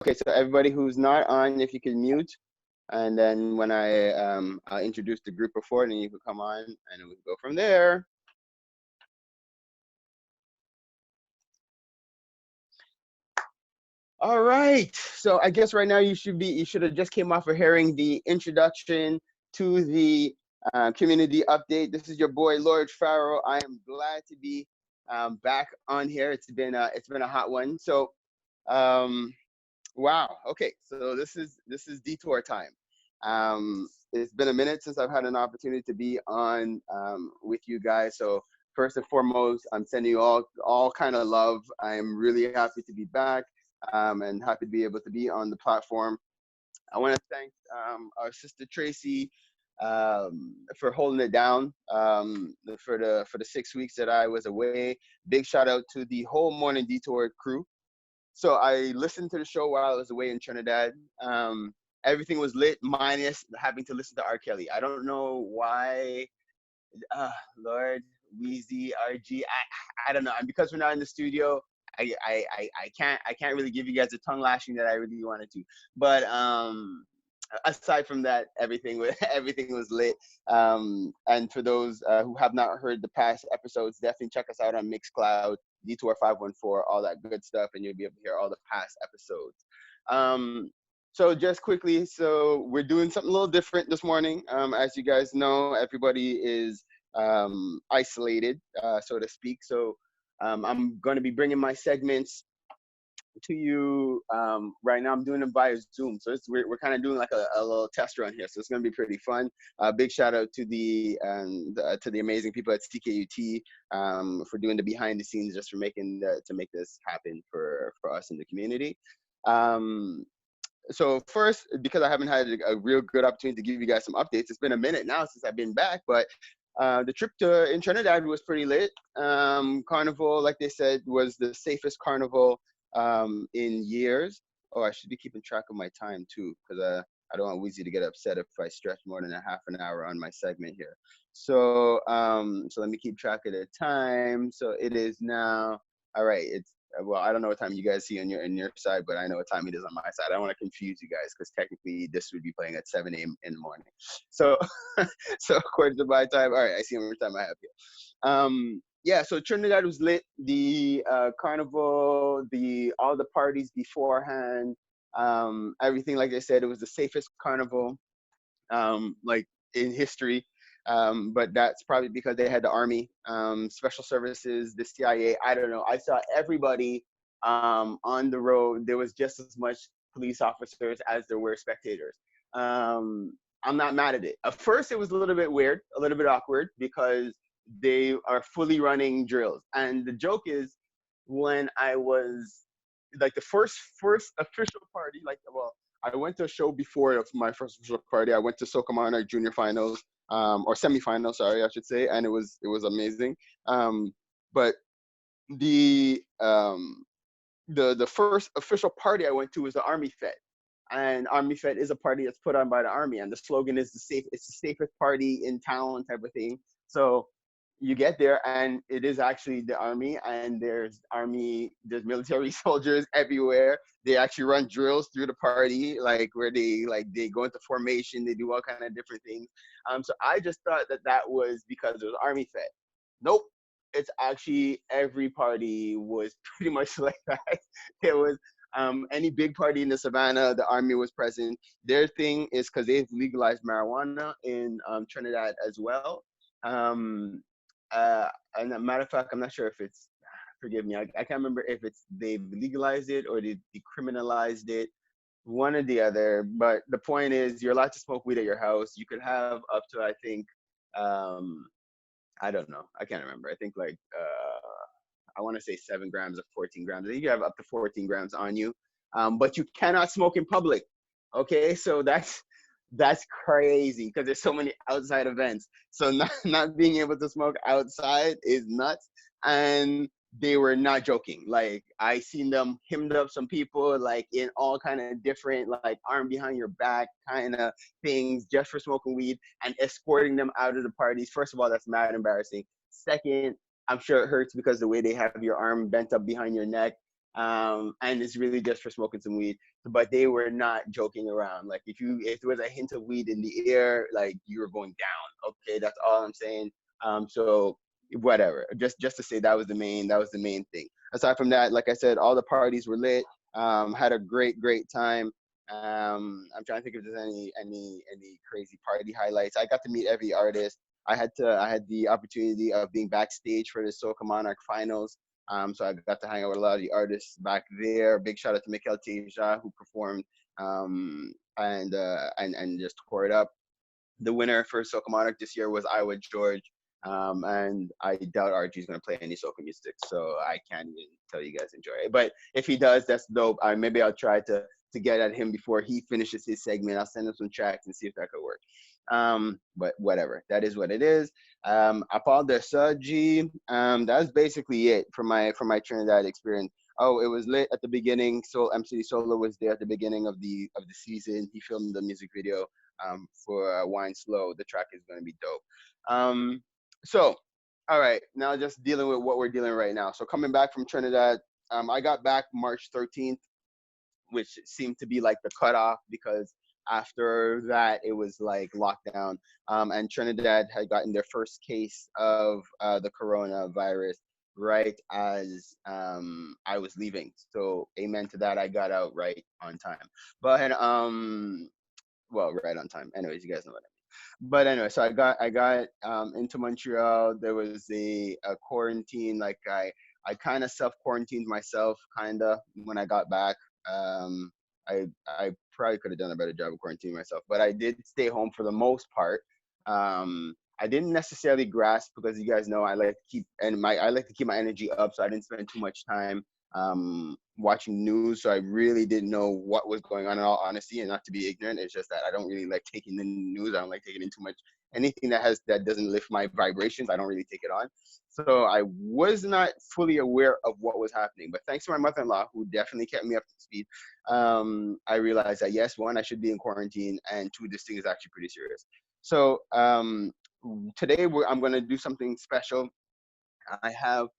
Okay, so everybody who's not on, if you can mute, and then when I'll introduce the group before, then you can come on, and we can go from there. All right, so I guess right now you should have just came off of hearing the introduction to the community update. This is your boy Lord Farrow. I am glad to be back on here. It's been a hot one. So. Wow. Okay. So this is detour time. It's been a minute since I've had an opportunity to be on with you guys. So first and foremost, I'm sending you all kind of love. I'm really happy to be back and happy to be able to be on the platform. I want to thank our sister Tracy for holding it down for the 6 weeks that I was away. Big shout out to the whole Morning Detour crew. So I listened to the show while I was away in Trinidad. Everything was lit, minus having to listen to R. Kelly. I don't know why. Lord, Weezy, RG. I don't know. And because we're not in the studio, I can't really give you guys the tongue lashing that I really wanted to. But aside from that, everything was lit. And for those who have not heard the past episodes, definitely check us out on Mixcloud, Detour 514, all that good stuff, and you'll be able to hear all the past episodes. So just quickly, so we're doing something a little different this morning. As you guys know, everybody is isolated, so to speak. So I'm going to be bringing my segments to you right now. I'm doing it via Zoom, so we're kind of doing like a little test run here, so it's going to be pretty fun. Big shout out to the amazing people at CKUT for doing the behind the scenes, just for making to make this happen for us in the community. So first, because I haven't had a real good opportunity to give you guys some updates, it's been a minute now since I've been back, but the trip in Trinidad was pretty lit. Carnival, like they said, was the safest carnival in years. Oh, I should be keeping track of my time too, because I don't want Weezy to get upset if I stretch more than a half an hour on my segment here. So so let me keep track of the time. So it is now, all right, it's, well, I don't know what time you guys see on your side, but I know what time it is on my side. I don't want to confuse you guys, because technically this would be playing at 7 a.m. in the morning. So so according to my time, all right, I see how much time I have here. Yeah, so Trinidad was lit. The carnival, all the parties beforehand, everything. Like I said, it was the safest carnival, like in history. But that's probably because they had the army, special services, the CIA. I don't know. I saw everybody on the road. There was just as much police officers as there were spectators. I'm not mad at it. At first, it was a little bit weird, a little bit awkward, because they are fully running drills. And the joke is, when I was like the first official party, like, well, I went to a show before my first official party. I went to Soca Monarch Junior Finals, or semifinals, sorry, I should say, and it was amazing. But the first official party I went to was the Army Fed. And Army Fed is a party that's put on by the Army, and the slogan is it's the safest party in town type of thing. So you get there, and it is actually the Army, and there's military soldiers everywhere. They actually run drills through the party, like where they go into formation, they do all kind of different things. So I just thought that was because it was Army Fed. Nope. It's actually every party was pretty much like that. It was any big party in the savannah, the Army was present. Their thing is, because they've legalized marijuana in Trinidad as well. And as a matter of fact, I'm not sure if it's, forgive me, I can't remember if it's they've legalized it or they decriminalized it, one or the other. But the point is, you're allowed to smoke weed at your house. You could have up to, I think, I don't know, I can't remember. I think like I want to say 7 grams or 14 grams. I think you have up to 14 grams on you, but you cannot smoke in public. Okay, so that's crazy, because there's so many outside events. So not being able to smoke outside is nuts. And they were not joking. Like, I seen them hemmed up some people, like in all kind of different, like arm behind your back kind of things, just for smoking weed, and escorting them out of the parties. First of all, that's mad embarrassing. Second, I'm sure it hurts because the way they have your arm bent up behind your neck. and it's really just for smoking some weed. But they were not joking around. Like if there was a hint of weed in the air, like you were going down. Okay, that's all I'm saying. So whatever. Just to say that was the main thing. Aside from that, like I said, all the parties were lit. Had a great time. I'm trying to think if there's any crazy party highlights. I got to meet every artist. I had the opportunity of being backstage for the Soca Monarch finals. So I got to hang out with a lot of the artists back there. Big shout out to Mikel Teja who performed and just tore it up. The winner for Soca Monarch this year was Iowa George. And I doubt RG is going to play any soca music, so I can't even tell you guys enjoy it. But if he does, that's dope. Maybe I'll try to get at him before he finishes his segment. I'll send him some tracks and see if that could work. But whatever, that is what it is. Apart de ça, G, that's basically it for my Trinidad experience. Oh, it was lit at the beginning. So MC Solo was there at the beginning of the season. He filmed the music video for Wine Slow. The track is going to be dope. So, all right, now just dealing with what we're dealing right now. So coming back from Trinidad, I got back March 13th, which seemed to be like the cutoff because after that it was like lockdown. And Trinidad had gotten their first case of the coronavirus right as I was leaving. So amen to that. I got out right on time. But well, right on time. Anyways, you guys know what I mean. But anyway, so I got into Montreal. There was a quarantine. Like I kind of self quarantined myself, kind of when I got back. I probably could have done a better job of quarantining myself, but I did stay home for the most part. I didn't necessarily grasp because you guys know I like to keep my energy up, so I didn't spend too much time watching news, so I really didn't know what was going on in all honesty. And not to be ignorant, it's just that I don't really like taking the news. I don't like taking in too much. Anything that doesn't lift my vibrations, I don't really take it on. So I was not fully aware of what was happening. But thanks to my mother-in-law, who definitely kept me up to speed, I realized that yes, one, I should be in quarantine, and two, this thing is actually pretty serious. So today I'm going to do something special. I have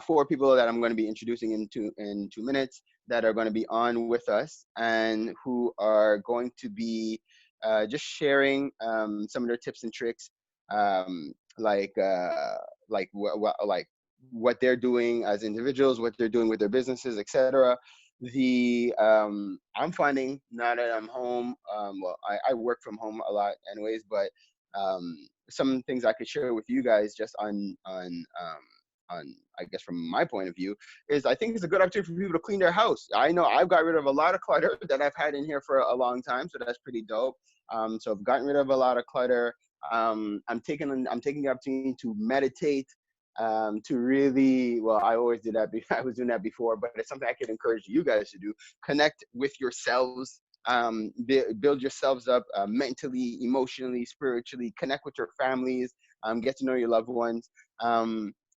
4 people that I'm going to be introducing in 2 minutes that are going to be on with us and who are going to be just sharing some of their tips and tricks, like what they're doing as individuals, what they're doing with their businesses, etc. I'm finding now that I'm home, well, I work from home a lot anyways, but some things I could share with you guys just on I guess from my point of view is I think it's a good opportunity for people to clean their house. I know I've got rid of a lot of clutter that I've had in here for a long time, so that's pretty dope. So I've gotten rid of a lot of clutter. I'm taking the opportunity to meditate, to really, well, I always did that. I was doing that before, but it's something I could encourage you guys to do. Connect with yourselves, build yourselves up mentally, emotionally, spiritually. Connect with your families. Get to know your loved ones.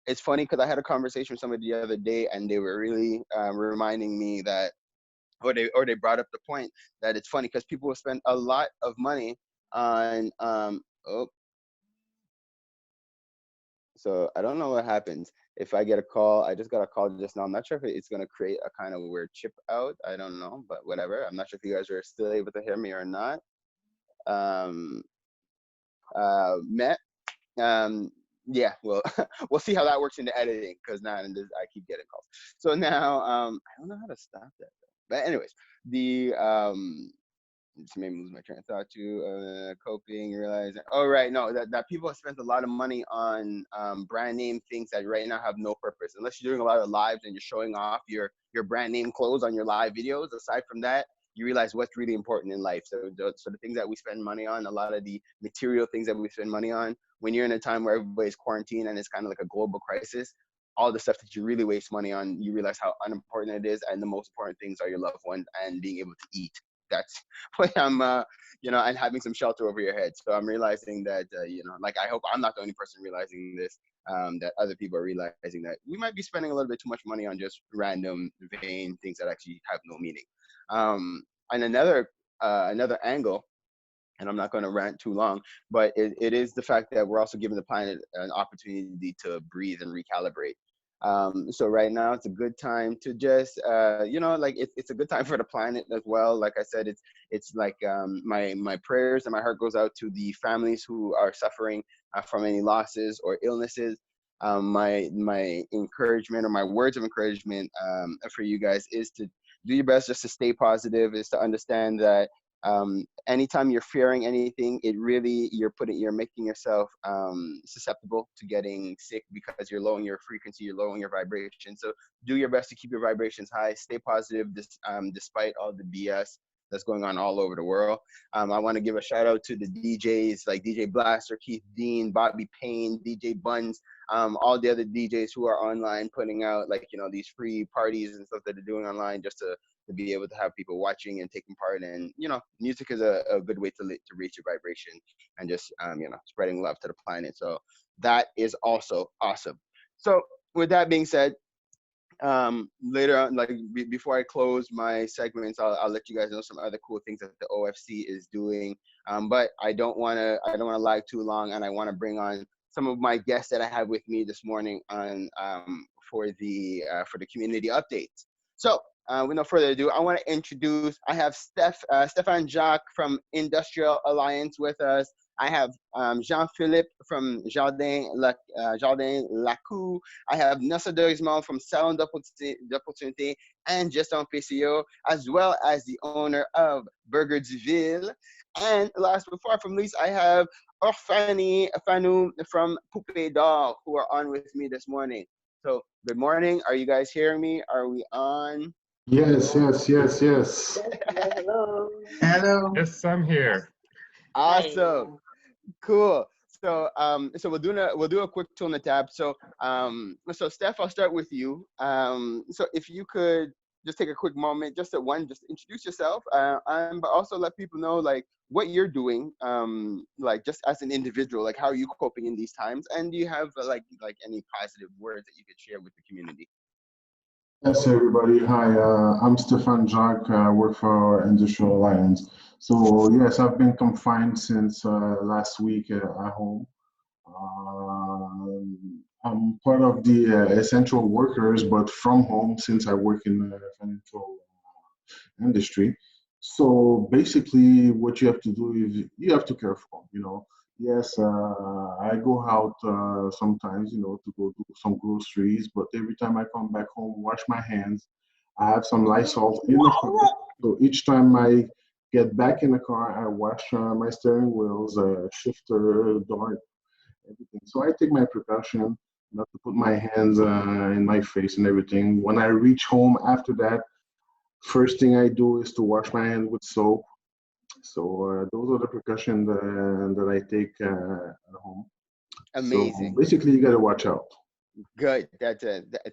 It's funny because I had a conversation with somebody the other day, and they were really reminding me that, or they brought up the point that it's funny because people will spend a lot of money on so I don't know what happens if I get a call. I just got a call just now. I'm not sure if it's going to create a kind of weird chip out. I don't know, but whatever. I'm not sure if you guys are still able to hear me or not. Matt, yeah, well, we'll see how that works in the editing because now I keep getting calls. So now I don't know how to stop that though. But anyways, the just made me lose my train of thought too. Coping, realizing. Oh right, no, that people have spent a lot of money on brand name things that right now have no purpose. Unless you're doing a lot of lives and you're showing off your brand name clothes on your live videos. Aside from that, you realize what's really important in life. So the things that we spend money on, a lot of the material things that we spend money on, when you're in a time where everybody's quarantined and it's kind of like a global crisis, all the stuff that you really waste money on, you realize how unimportant it is. And the most important things are your loved ones and being able to eat. That's what I'm, and having some shelter over your head. So I'm realizing that, like, I hope I'm not the only person realizing this, that other people are realizing that we might be spending a little bit too much money on just random, vain things that actually have no meaning. And another angle, and I'm not going to rant too long, but it is the fact that we're also giving the planet an opportunity to breathe and recalibrate. So right now it's a good time to just, you know, like it's a good time for the planet as well. Like I said, it's like my prayers and my heart goes out to the families who are suffering from any losses or illnesses. My encouragement or my words of encouragement for you guys is to do your best just to stay positive, is to understand that anytime you're fearing anything, it really, you're making yourself susceptible to getting sick because you're lowering your frequency, you're lowering your vibration. So do your best to keep your vibrations high, stay positive despite all the BS that's going on all over the world. I want to give a shout out to the DJs like DJ Blaster, Keith Dean, Bobby Payne, DJ Buns, all the other DJs who are online putting out, like, you know, these free parties and stuff that they're doing online just to be able to have people watching and taking part. And, you know, music is a good way to reach your vibration and just, you know, spreading love to the planet. So that is also awesome. So with that being said, later on, like before I close my segments, I'll let you guys know some other cool things that the OFC is doing. But I don't want to lag too long, and I want to bring on some of my guests that I have with me this morning on for the community updates. So with no further ado, I want to introduce. I have Stefan Jacques from Industrial Alliance with us. I have Jean-Philippe from Jardin Lacou. I have Nersa Dorismond from Salon d'Opportunité and Gestion PCO, as well as the owner of Burger du Ville. And last but far from least, I have Orphanie, Fanou from Poupées who are on with me this morning. So good morning. Are you guys hearing me? Are we on? Yes. Hello. Hello. Yes, I'm here. Awesome. Hi. Cool. So so we'll do a quick tour on the tab. So so Steph, I'll start with you. So if you could just take a quick moment, just introduce yourself, but also let people know like what you're doing, like just as an individual, like how are you coping in these times, and do you have like any positive words that you could share with the community? Yes, everybody. Hi, I'm Stefan Jacques. I work for Industrial Alliance. So yes, I've been confined since last week at home. I'm part of the essential workers, but from home since I work in the financial industry. So basically, what you have to do is you have to care for, you know. Yes, I go out sometimes, you know, to go do some groceries, but every time I come back home, wash my hands. I have some Lysol in the car. So each time I get back in the car, I wash my steering wheels, shifter, door, everything. So I take my precaution not to put my hands in my face and everything. When I reach home after that, first thing I do is to wash my hands with soap. So those are the precautions that I take at home. Amazing. So basically, you got to watch out. Good.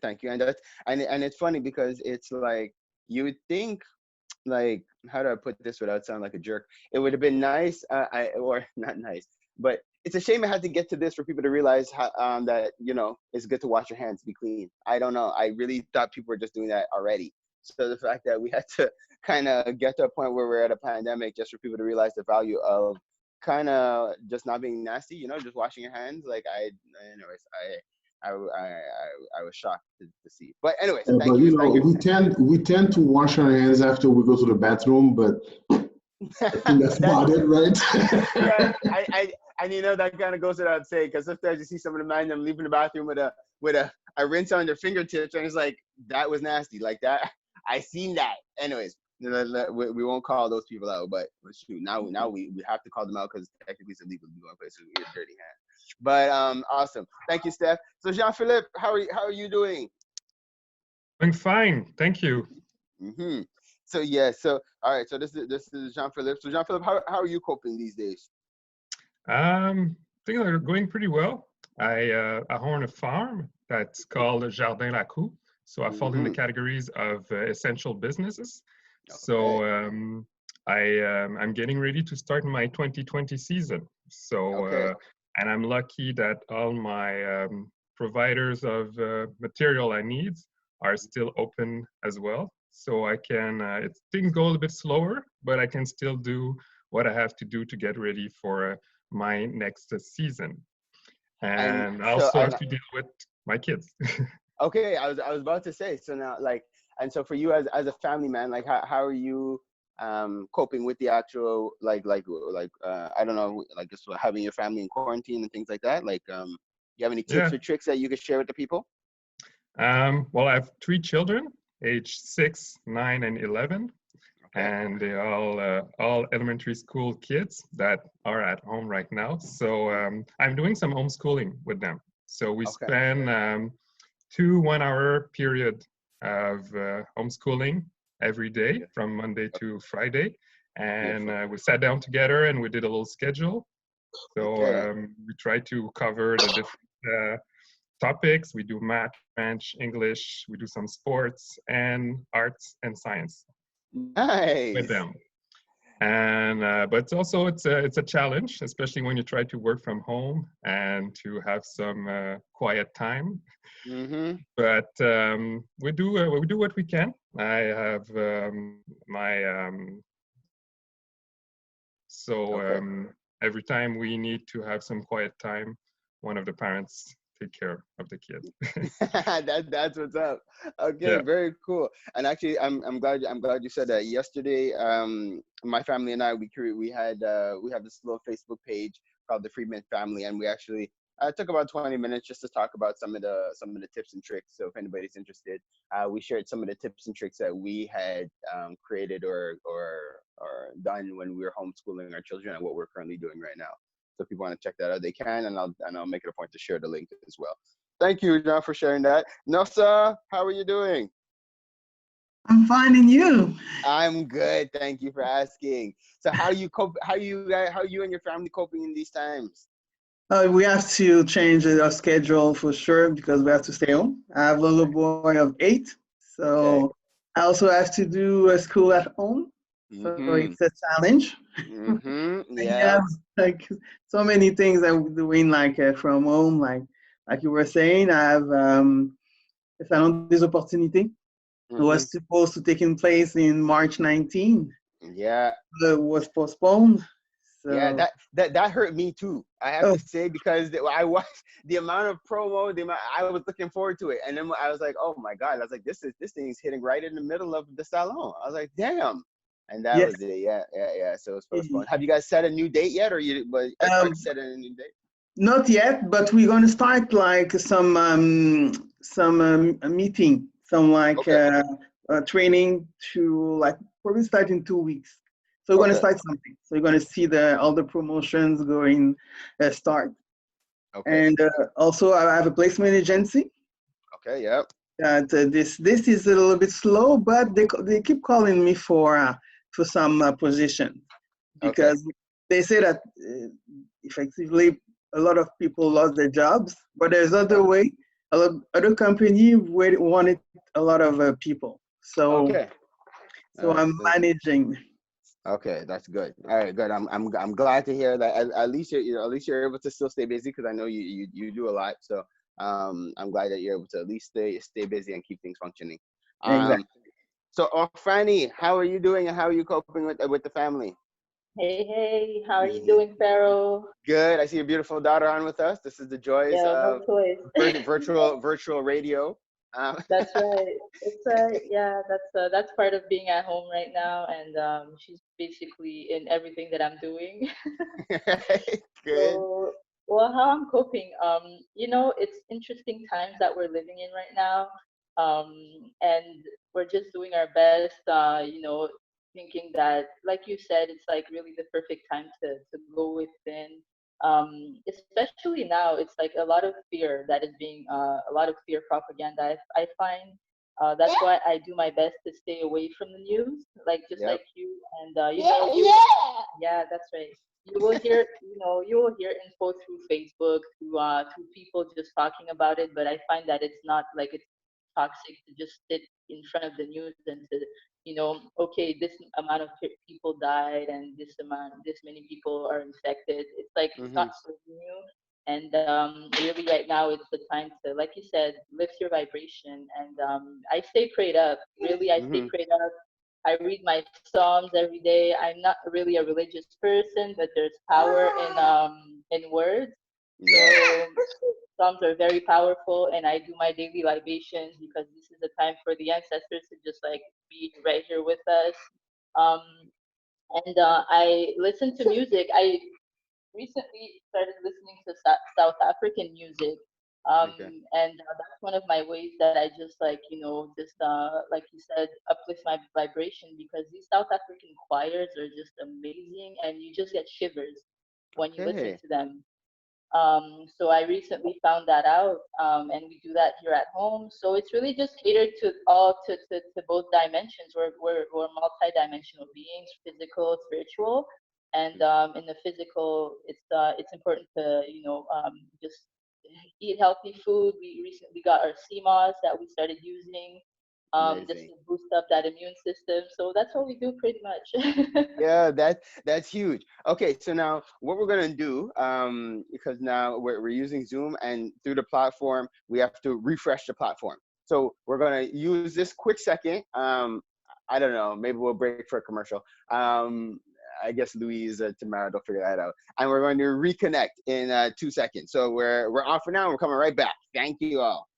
Thank you. And it's funny because it's like you would think, like, how do I put this without sounding like a jerk? It would have been nice, or not nice, but it's a shame it had to get to this for people to realize how, that, you know, it's good to wash your hands, be clean. I don't know. I really thought people were just doing that already. So the fact that we had to kind of get to a point where we're at a pandemic just for people to realize the value of kind of just not being nasty, you know, just washing your hands. Like I was shocked to see. But anyways, but you know, we tend to wash our hands after we go to the bathroom, but I think that's about it, right? Yeah, and you know that kind of goes without saying, because sometimes you see some of the men them leaving the bathroom with a rinse on their fingertips, and it's like, that was nasty, like that. I seen that. Anyways, we won't call those people out, but shoot, now we have to call them out because technically it's illegal to go in places with your dirty hands. But awesome, thank you, Steph. So Jean-Philippe, how are you doing? I'm fine, thank you. Mm-hmm. So yeah, so all right, so this is Jean-Philippe. So Jean-Philippe, how are you coping these days? Things are going pretty well. I own a farm that's called Jardin Lacou. So I fall in the categories of essential businesses. Okay. So I'm getting ready to start my 2020 season. So and I'm lucky that all my providers of material I need are still open as well. So I can, things go a little bit slower, but I can still do what I have to do to get ready for my next season. And I also have to deal with my kids. Okay, I was about to say, so now, like, and so for you as a family man, like, how are you coping with the actual, I don't know, like, just having your family in quarantine and things like that? Like, you have any tips Yeah. or tricks that you could share with the people? Well, I have 3 children, age 6, 9, and 11. Okay. And they're all elementary school kids that are at home right now. So I'm doing some homeschooling with them. So we Okay. spend 2 1-hour period of homeschooling every day from Monday to Friday. And we sat down together and we did a little schedule. So Okay. we try to cover the different topics. We do math, French, English. We do some sports and arts and science with Nice. them. And but it's a challenge, especially when you try to work from home and to have some quiet time. Mm-hmm. But we do what we can. I have my so Okay. every time we need to have some quiet time, one of the parents take care of the kid. That's what's up. Okay, Yeah. very cool. And actually, I'm glad you said that. Yesterday, my family and I we have this little Facebook page called the Freeman Family, and we actually took about 20 minutes just to talk about some of the tips and tricks. So if anybody's interested, we shared some of the tips and tricks that we had created or done when we were homeschooling our children and what we're currently doing right now. So if people want to check that out, they can, and I'll make it a point to share the link as well. Thank you, John, for sharing that. Nersa, how are you doing? I'm finding you. I'm good. Thank you for asking. So how you cope? How you and your family coping in these times? We have to change our schedule for sure because we have to stay home. I have a little boy of 8, Okay. so I also have to do a school at home. So Mm-hmm. it's a challenge. Mm-hmm. Yeah, Yeah. like so many things I'm doing like from home. Like you were saying, I have the Salon des Opportunités. It Mm-hmm. was supposed to take in place in March 19, Yeah. but it was postponed. Yeah, So that hurt me too. I have oh to say because I was the amount of promo, I was looking forward to it, and then I was like, oh my god, I was like, this thing's hitting right in the middle of the salon. I was like, damn, and that yeah. was it. Yeah, yeah, yeah. So it's postponed. Have you guys set a new date yet, or you? But are you Um, setting a new date? Not yet, but we're going to start like some a meeting, some like Okay, training to like probably start in 2 weeks. So we're going to okay, start something. So you're going to see the all the promotions going start. okay, And also I have a placement agency. okay. Yep. That this is a little bit slow, but they keep calling me for some position Okay. because they say that effectively a lot of people lost their jobs, but there's other Okay. way. Other company wanted a lot of people, so Okay. All so right. I'm So managing. okay, that's good. All right, good. I'm glad to hear that. At least at least you're able to still stay busy because I know you do a lot. So I'm glad that you're able to at least stay busy and keep things functioning. Um, Exactly. so Orphanie, how are you doing and how are you coping with the family? Hey, hey, how are you doing, Pharaoh? Good. I see your beautiful daughter on with us. This is the joys Yeah, no of choice. virtual radio. That's right. That's right. Yeah, that's part of being at home right now, and she's basically in everything that I'm doing. Good. So, well, how I'm coping, it's interesting times that we're living in right now, um, and we're just doing our best, thinking that, like you said, it's like really the perfect time to go within. Especially now, it's like a lot of fear that is being, a lot of fear propaganda. I find that's why I do my best to stay away from the news, like just Yep. like you, and yeah, that's right. You will hear info through Facebook, through people just talking about it. But I find that it's not like it's toxic to just sit in front of the news and to, okay, this amount of people died and this many people are infected. It's like it's Mm-hmm. not serving you. And really, right now, it's the time to, like you said, lift your vibration. And I stay prayed up. Really, I stay Mm-hmm. prayed up. I read my Psalms every day. I'm not really a religious person, but there's power in words. Yeah. So psalms are very powerful, and I do my daily libations because this is a time for the ancestors to just like be right here with us. Um, and I listen to music. I recently started listening to South African music. Okay. And that's one of my ways that I just like, just like you said, uplift my vibration, because these South African choirs are just amazing, and you just get shivers when you listen Okay. to them. So I recently found that out, and we do that here at home. So it's really just catered to all to both dimensions. We're multi-dimensional beings, physical, spiritual, and in the physical, it's important to just eat healthy food. We recently got our sea moss that we started using, just Amazing. to boost up that immune system. So that's what we do pretty much. Yeah, that's huge. Okay, so now what we're gonna do, because now we're using Zoom, and through the platform, we have to refresh the platform. So we're gonna use this quick second. I don't know, maybe we'll break for a commercial. I guess Louise, Tamara, they'll figure that out. And we're going to reconnect in 2 seconds. So we're off for now. We're coming right back. Thank you all.